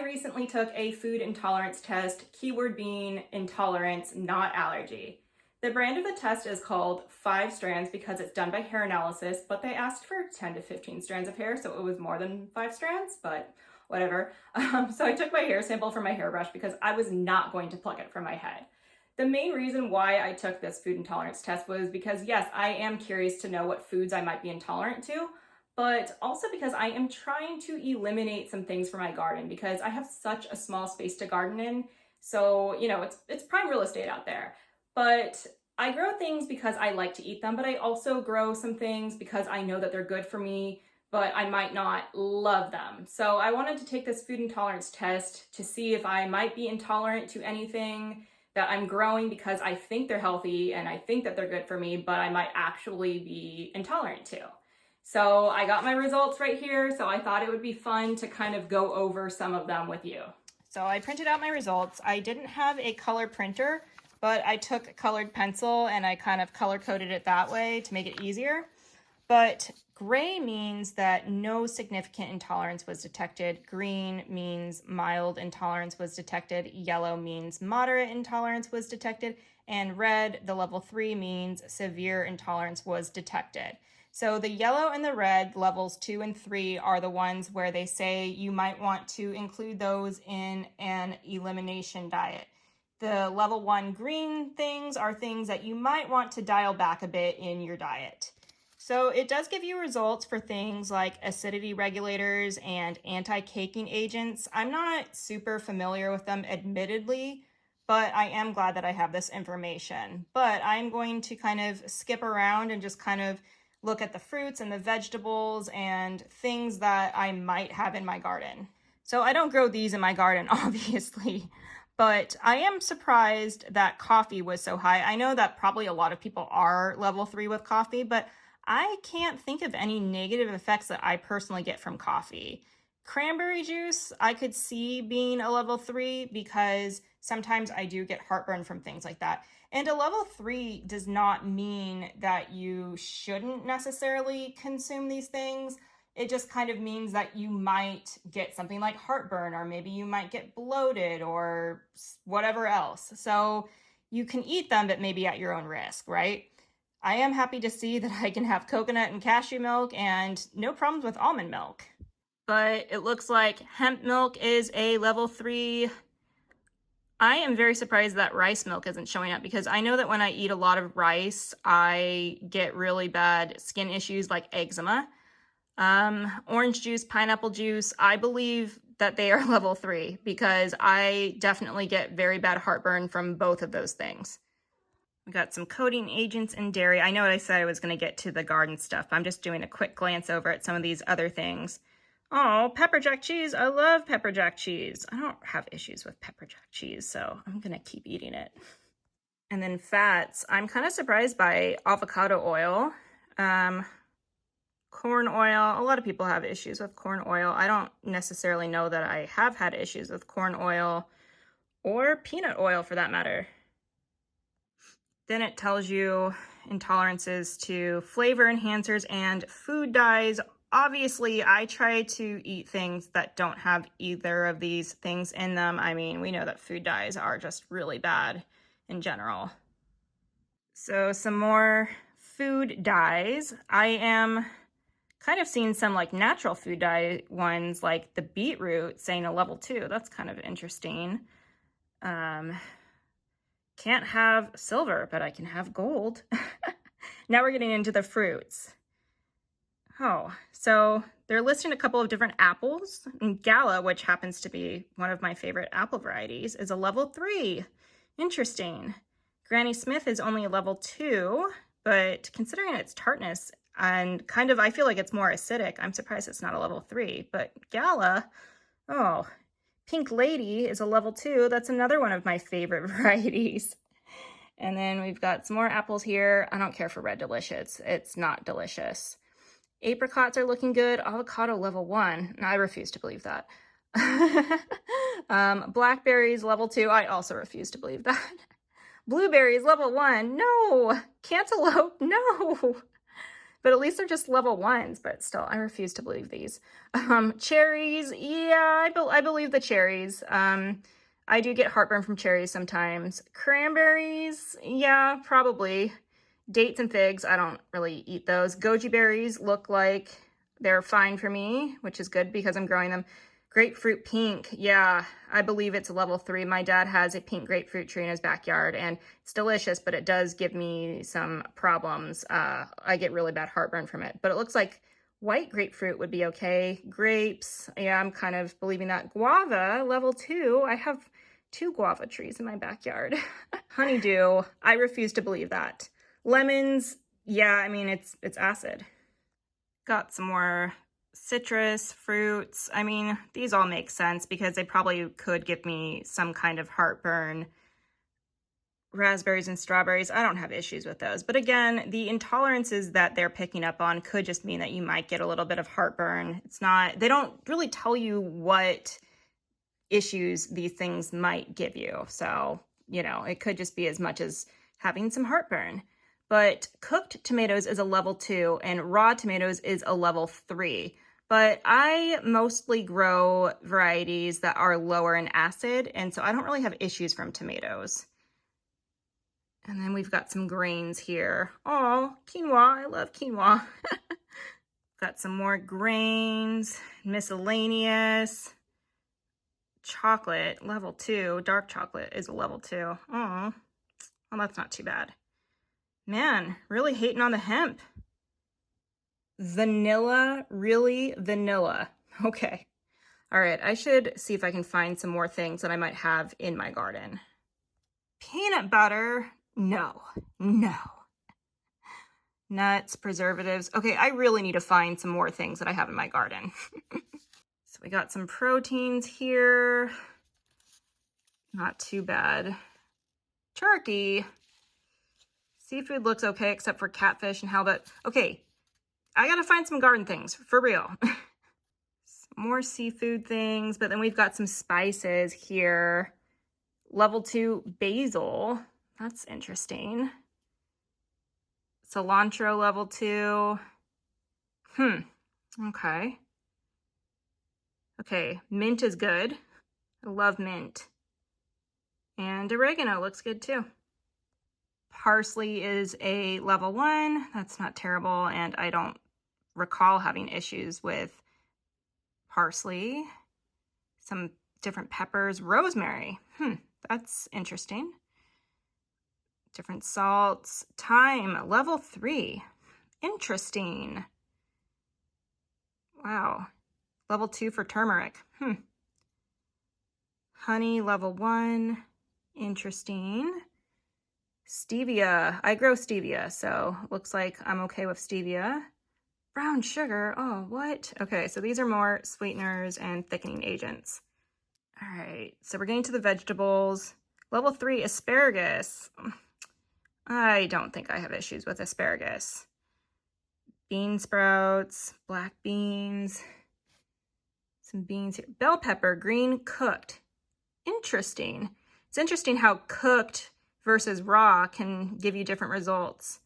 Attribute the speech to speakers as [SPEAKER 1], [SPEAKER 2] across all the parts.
[SPEAKER 1] recently took a food intolerance test, keyword being intolerance, not allergy. The brand of the test is called 5 Strands because it's done by hair analysis, but they asked for 10 to 15 strands of hair, so it was more than 5 strands, but whatever. So I took my hair sample from my hairbrush because I was not going to pluck it from my head. The main reason why I took this food intolerance test was because, yes, I am curious to know what foods I might be intolerant to, but also because I am trying to eliminate some things from my garden because I have such a small space to garden in. So, it's prime real estate out there. But I grow things because I like to eat them, but I also grow some things because I know that they're good for me, but I might not love them. So I wanted to take this food intolerance test to see if I might be intolerant to anything that I'm growing because I think they're healthy and I think that they're good for me, but I might actually be intolerant to. So I got my results right here, so I thought it would be fun to kind of go over some of them with you. So I printed out my results. I didn't have a color printer, but I took a colored pencil and I kind of color coded it that way to make it easier. But gray means that no significant intolerance was detected. Green means mild intolerance was detected. Yellow means moderate intolerance was detected. And red, the level 3, means severe intolerance was detected. So the yellow and the red, levels 2 and 3, are the ones where they say you might want to include those in an elimination diet. The level 1 green things are things that you might want to dial back a bit in your diet. So it does give you results for things like acidity regulators and anti-caking agents. I'm not super familiar with them, admittedly, but I am glad that I have this information. But I'm going to kind of skip around and just kind of look at the fruits and the vegetables and things that I might have in my garden. So I don't grow these in my garden, obviously, but I am surprised that coffee was so high. I know that probably a lot of people are level 3 with coffee, but I can't think of any negative effects that I personally get from coffee. Cranberry juice, I could see being a level 3 because sometimes I do get heartburn from things like that. And a level 3 does not mean that you shouldn't necessarily consume these things. It just kind of means that you might get something like heartburn, or maybe you might get bloated or whatever else. So you can eat them, but maybe at your own risk, right? I am happy to see that I can have coconut and cashew milk and no problems with almond milk. But it looks like hemp milk is a level 3. I am very surprised that rice milk isn't showing up because I know that when I eat a lot of rice, I get really bad skin issues like eczema. Orange juice, pineapple juice, I believe that they are level 3 because I definitely get very bad heartburn from both of those things. We got some coating agents in dairy. I know I said I was going to get to the garden stuff, but I'm just doing a quick glance over at some of these other things. Oh, pepper jack cheese. I love pepper jack cheese. I don't have issues with pepper jack cheese, so I'm going to keep eating it. And then fats. I'm kind of surprised by avocado oil. Corn oil. A lot of people have issues with corn oil. I don't necessarily know that I have had issues with corn oil or peanut oil for that matter. Then it tells you intolerances to flavor enhancers and food dyes. Obviously, I try to eat things that don't have either of these things in them. I mean, we know that food dyes are just really bad in general. So some more food dyes. I am kind of seeing some like natural food dye ones, like the beetroot saying a level 2. That's kind of interesting. Can't have silver, but I can have gold. Now we're getting into the fruits. Oh, so they're listing a couple of different apples. And Gala, which happens to be one of my favorite apple varieties, is a level 3. Interesting. Granny Smith is only a level 2, but considering its tartness and kind of, I feel like it's more acidic, I'm surprised it's not a level 3. But Gala, oh, Pink Lady is a level 2. That's another one of my favorite varieties. And then we've got some more apples here. I don't care for Red Delicious. It's not delicious. Apricots are looking good. Avocado level 1. I refuse to believe that. Blackberries level 2. I also refuse to believe that. Blueberries level 1. No. Cantaloupe. No. but at least they're just level 1s, but still, I refuse to believe these. Cherries, yeah, I believe the cherries. I do get heartburn from cherries sometimes. Cranberries, yeah, probably. Dates and figs, I don't really eat those. Goji berries look like they're fine for me, which is good because I'm growing them. Grapefruit pink, yeah, I believe it's a level 3. My dad has a pink grapefruit tree in his backyard, and it's delicious, but it does give me some problems. I get really bad heartburn from it, but it looks like white grapefruit would be okay. Grapes, yeah, I'm kind of believing that. Guava, level 2, I have 2 guava trees in my backyard. Honeydew, I refuse to believe that. Lemons, yeah, I mean, it's acid. Got some more citrus, fruits. I mean, these all make sense because they probably could give me some kind of heartburn. Raspberries and strawberries, I don't have issues with those. But again, the intolerances that they're picking up on could just mean that you might get a little bit of heartburn. It's not, they don't really tell you what issues these things might give you. So, you know, it could just be as much as having some heartburn. But cooked tomatoes is a level 2 and raw tomatoes is a level 3. But I mostly grow varieties that are lower in acid, and so I don't really have issues from tomatoes. And then we've got some grains here. Oh, quinoa, I love quinoa. Got some more grains, miscellaneous. Chocolate, level 2, dark chocolate is a level 2. Oh, well, that's not too bad. Man, really hating on the hemp. Vanilla, really vanilla. Okay. All right, I should see if I can find some more things that I might have in my garden. Peanut butter, no. Nuts, preservatives. Okay, I really need to find some more things that I have in my garden. So we got some proteins here. Not too bad. Turkey. Seafood looks okay, except for catfish and halibut. Okay, I gotta find some garden things, for real. More seafood things, but then we've got some spices here. Level 2 basil. That's interesting. Cilantro level 2. Okay. Okay, mint is good. I love mint. And oregano looks good too. Parsley is a level 1. That's not terrible, and I don't recall having issues with parsley. Some different peppers. Rosemary. That's interesting. Different salts. Thyme, level 3. Interesting. Wow. Level 2 for turmeric. Honey, level 1. Interesting. Stevia. I grow stevia, so looks like I'm okay with stevia. Brown sugar. Oh, what? Okay, so these are more sweeteners and thickening agents. All right, so we're getting to the vegetables. Level 3, asparagus. I don't think I have issues with asparagus. Bean sprouts, black beans, some beans here. Bell pepper, green, cooked. Interesting. It's interesting how cooked versus raw can give you different results.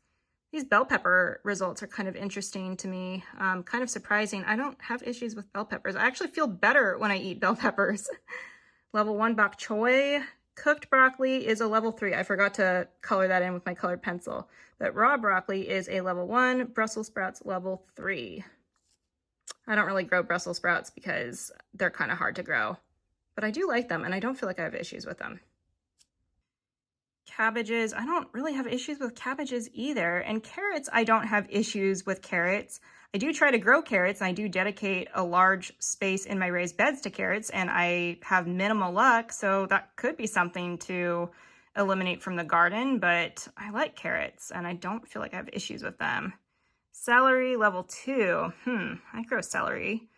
[SPEAKER 1] These bell pepper results are kind of interesting to me, kind of surprising. I don't have issues with bell peppers. I actually feel better when I eat bell peppers. Level 1 bok choy. Cooked broccoli is a level 3. I forgot to color that in with my colored pencil. But raw broccoli is a level 1. Brussels sprouts level 3. I don't really grow Brussels sprouts because they're kind of hard to grow. But I do like them, and I don't feel like I have issues with them. Cabbages, I don't really have issues with cabbages either. And carrots, I don't have issues with carrots. I do try to grow carrots, and I do dedicate a large space in my raised beds to carrots, and I have minimal luck, so that could be something to eliminate from the garden, but I like carrots, and I don't feel like I have issues with them. Celery, level 2. I grow celery,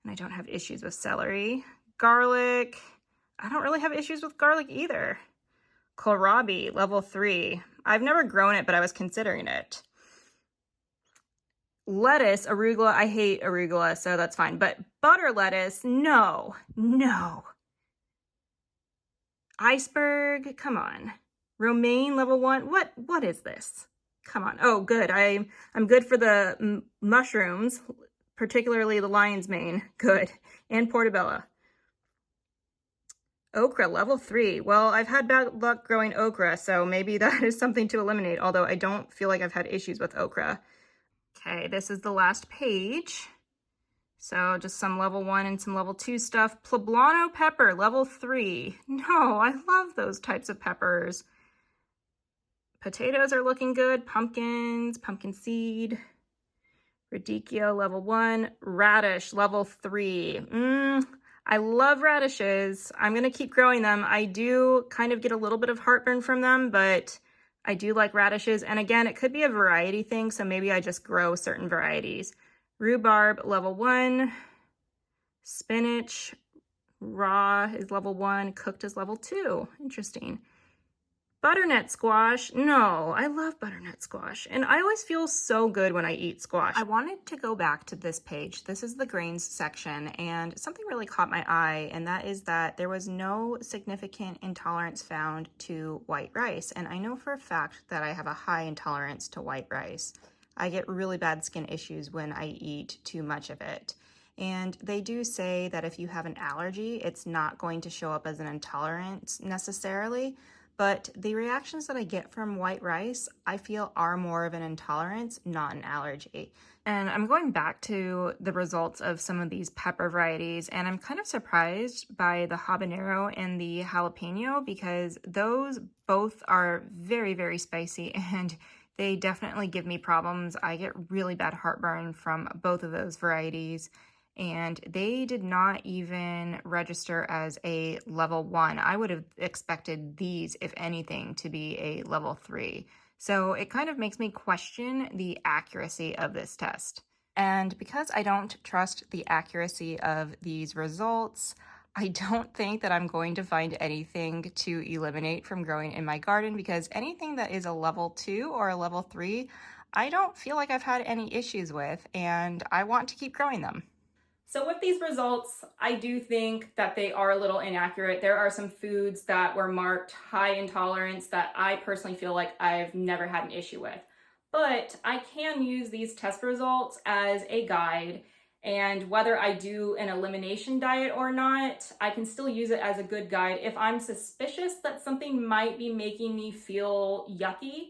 [SPEAKER 1] and I don't have issues with celery. Garlic, I don't really have issues with garlic either. Kohlrabi, level 3. I've never grown it, but I was considering it. Lettuce, arugula, I hate arugula, so that's fine. But butter lettuce, no. Iceberg, come on. Romaine, level 1. What is this? Come on. Oh, good. I'm good for the mushrooms, particularly the lion's mane. Good. And portobello. Okra, level 3. Well, I've had bad luck growing okra, so maybe that is something to eliminate, although I don't feel like I've had issues with okra. Okay, this is the last page. So just some level 1 and some level 2 stuff. Poblano pepper, level 3. No, I love those types of peppers. Potatoes are looking good. Pumpkins, pumpkin seed. Radicchio, level 1. Radish, level 3. I love radishes. I'm going to keep growing them. I do kind of get a little bit of heartburn from them, but I do like radishes. And again, it could be a variety thing, so maybe I just grow certain varieties. Rhubarb, level 1. Spinach, raw is level 1. Cooked is level 2. Interesting. Butternut squash. No, I love butternut squash. And I always feel so good when I eat squash. I wanted to go back to this page. This is the grains section, and something really caught my eye, and that is that there was no significant intolerance found to white rice. And I know for a fact that I have a high intolerance to white rice. I get really bad skin issues when I eat too much of it. And they do say that if you have an allergy, it's not going to show up as an intolerance necessarily. But the reactions that I get from white rice, I feel are more of an intolerance, not an allergy. And I'm going back to the results of some of these pepper varieties, and I'm kind of surprised by the habanero and the jalapeno because those both are very, very spicy and they definitely give me problems. I get really bad heartburn from both of those varieties. And they did not even register as a level 1. I would have expected these, if anything, to be a level 3. So it kind of makes me question the accuracy of this test. And because I don't trust the accuracy of these results, I don't think that I'm going to find anything to eliminate from growing in my garden because anything that is a level 2 or a level 3, I don't feel like I've had any issues with, and I want to keep growing them. So with these results, I do think that they are a little inaccurate. There are some foods that were marked high intolerance that I personally feel like I've never had an issue with. But I can use these test results as a guide, and whether I do an elimination diet or not, I can still use it as a good guide. If I'm suspicious that something might be making me feel yucky,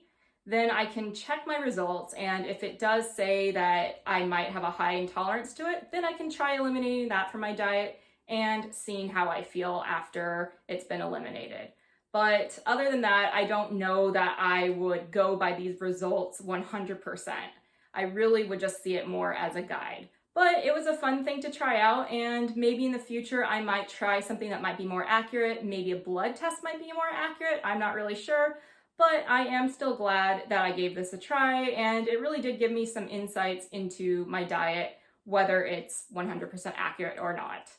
[SPEAKER 1] then I can check my results, and if it does say that I might have a high intolerance to it, then I can try eliminating that from my diet and seeing how I feel after it's been eliminated. But other than that, I don't know that I would go by these results 100%. I really would just see it more as a guide. But it was a fun thing to try out, and maybe in the future I might try something that might be more accurate. Maybe a blood test might be more accurate. I'm not really sure. But I am still glad that I gave this a try, and it really did give me some insights into my diet, whether it's 100% accurate or not.